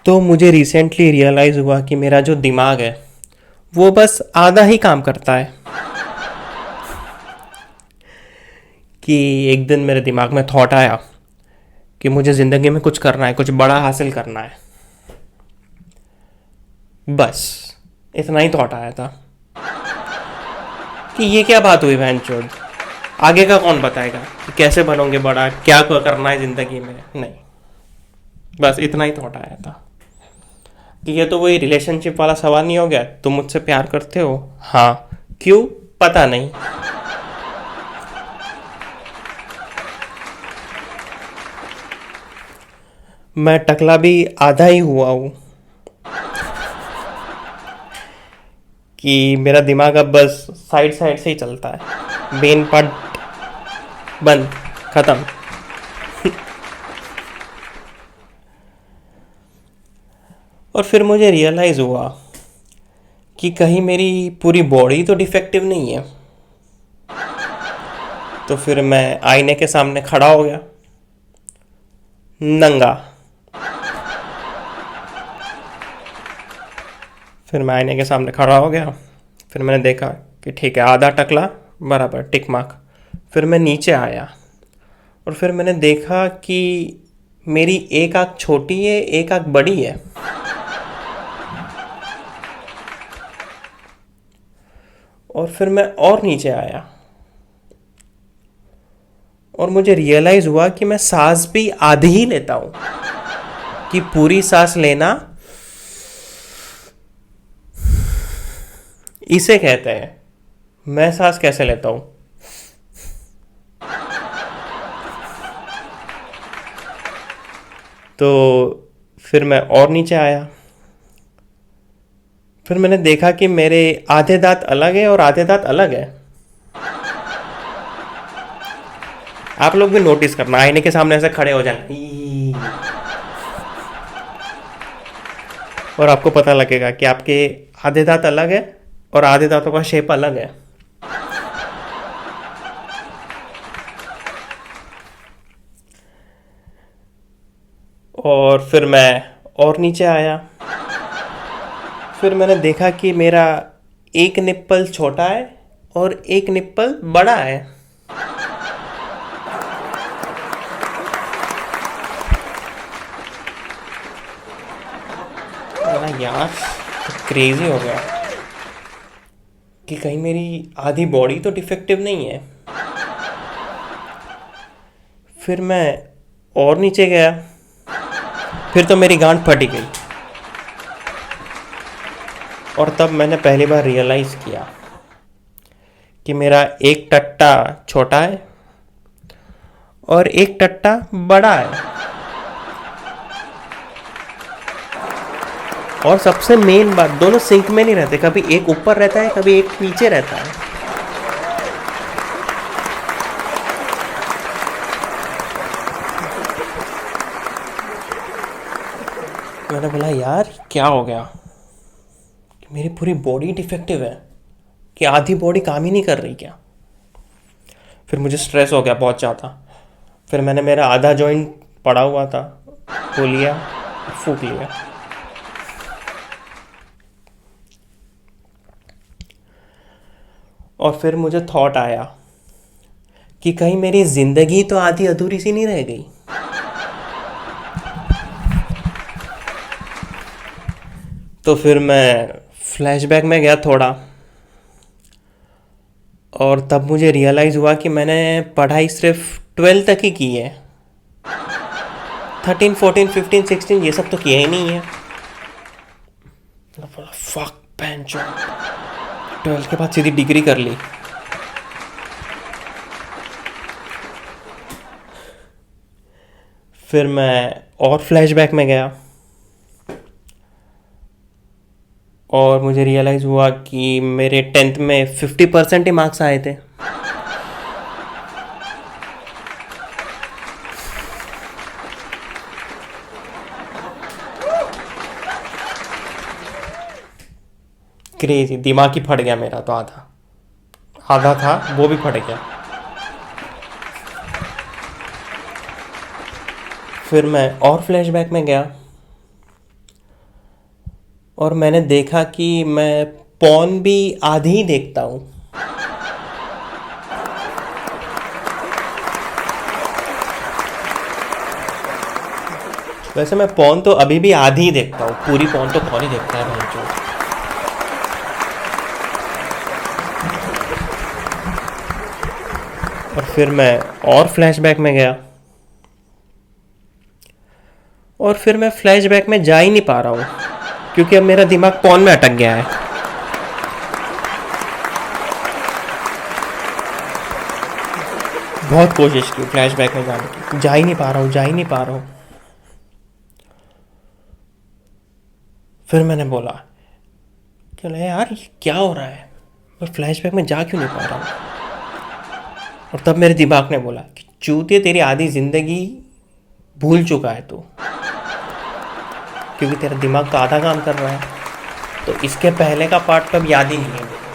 तो मुझे recently realise हुआ कि मेरा जो दिमाग है वो बस आधा ही काम करता है। कि एक दिन मेरे दिमाग में थॉट आया कि मुझे ज़िंदगी में कुछ करना है, कुछ बड़ा हासिल करना है। बस इतना ही थॉट आया था कि ये क्या बात हुई बहनचोद, आगे का कौन बताएगा कि कैसे बनोगे बड़ा, क्या करना है ज़िंदगी में। नहीं, बस इतना ही थॉट आया था कि ये तो वही रिलेशनशिप वाला सवाल नहीं हो गया, तुम मुझसे प्यार करते हो? हाँ। क्यों? पता नहीं। मैं टकला भी आधा ही हुआ हूँ कि मेरा दिमाग अब बस साइड साइड से ही चलता है, मेन पार्ट बंद, खत्म। और फिर मुझे रियलाइज़ हुआ कि कहीं मेरी पूरी बॉडी तो डिफेक्टिव नहीं है। तो फिर मैं आईने के सामने खड़ा हो गया, नंगा। फिर मैं आईने के सामने खड़ा हो गया, फिर मैंने देखा कि ठीक है, आधा टकला बराबर टिक मार्क। फिर मैं नीचे आया और फिर मैंने देखा कि मेरी एक आँख छोटी है, एक आँख बड़ी है। और फिर मैं और नीचे आया और मुझे रियलाइज़ हुआ कि मैं सांस भी आधी ही लेता हूँ। कि पूरी सांस लेना इसे कहते हैं, मैं सांस कैसे लेता हूँ। तो फिर मैं और नीचे आया, फिर मैंने देखा कि मेरे आधे दांत अलग है और आधे दांत अलग है। आप लोग भी नोटिस करना, आईने के सामने ऐसे खड़े हो जाना और आपको पता लगेगा कि आपके आधे दांत अलग है और आधे दांतों का शेप अलग है। और फिर मैं और नीचे आया, फिर मैंने देखा कि मेरा एक निप्पल छोटा है और एक निप्पल बड़ा है। यार क्रेजी हो गया कि कहीं मेरी आधी बॉडी तो डिफेक्टिव नहीं है। फिर मैं और नीचे गया, फिर तो मेरी गांठ फटी गई। और तब मैंने पहली बार रियलाइज़ किया कि मेरा एक टट्टा छोटा है और एक टट्टा बड़ा है। और सबसे मेन बात, दोनों सिंक में नहीं रहते, कभी एक ऊपर रहता है, कभी एक नीचे रहता है। मैंने बोला यार क्या हो गया कि मेरी पूरी बॉडी डिफेक्टिव है, कि आधी बॉडी काम ही नहीं कर रही क्या। फिर मुझे स्ट्रेस हो गया बहुत ज़्यादा। फिर मैंने मेरा आधा जॉइंट पड़ा हुआ था वो लिया, फूक लिया। और फिर मुझे थॉट आया कि कहीं मेरी ज़िंदगी तो आधी अधूरी सी नहीं रह गई। तो फिर मैं फ्लैशबैक में गया थोड़ा, और तब मुझे रियलाइज़ हुआ कि मैंने पढ़ाई सिर्फ 12 तक ही की है, 13, 14, 15, 16 ये सब तो किया ही नहीं है। मैंने बोला फक बेंचो, 12 के बाद सीधी डिग्री कर ली। फिर मैं और फ्लैशबैक में गया और मुझे रियलाइज़ हुआ कि मेरे 10th में 50% ही मार्क्स आए थे। क्रेजी, दिमाग ही फट गया मेरा तो, आधा आधा था वो भी फट गया। फिर मैं और फ्लैशबैक में गया और मैंने देखा कि मैं पॉर्न भी आधी ही देखता हूँ। वैसे मैं पॉर्न तो अभी भी आधी ही देखता हूँ, पूरी पॉर्न तो कौन ही देखता है भाई। और फिर मैं और फ्लैशबैक में गया और फिर मैं फ्लैशबैक में जा ही नहीं पा रहा हूँ क्योंकि अब मेरा दिमाग पॉर्न में अटक गया है। बहुत कोशिश की फ्लैशबैक में जाने की, जा ही नहीं पा रहा हूँ, जा ही नहीं पा रहा हूँ। फिर मैंने बोला चलो यार ये क्या हो रहा है, मैं फ्लैशबैक में जा क्यों नहीं पा रहा हूँ। और तब मेरे दिमाग ने बोला कि चूतिए तेरी आधी ज़िंदगी भूल चुका है तू, क्योंकि तेरा दिमाग तो आधा काम कर रहा है, तो इसके पहले का पार्ट तो अब याद ही नहीं है।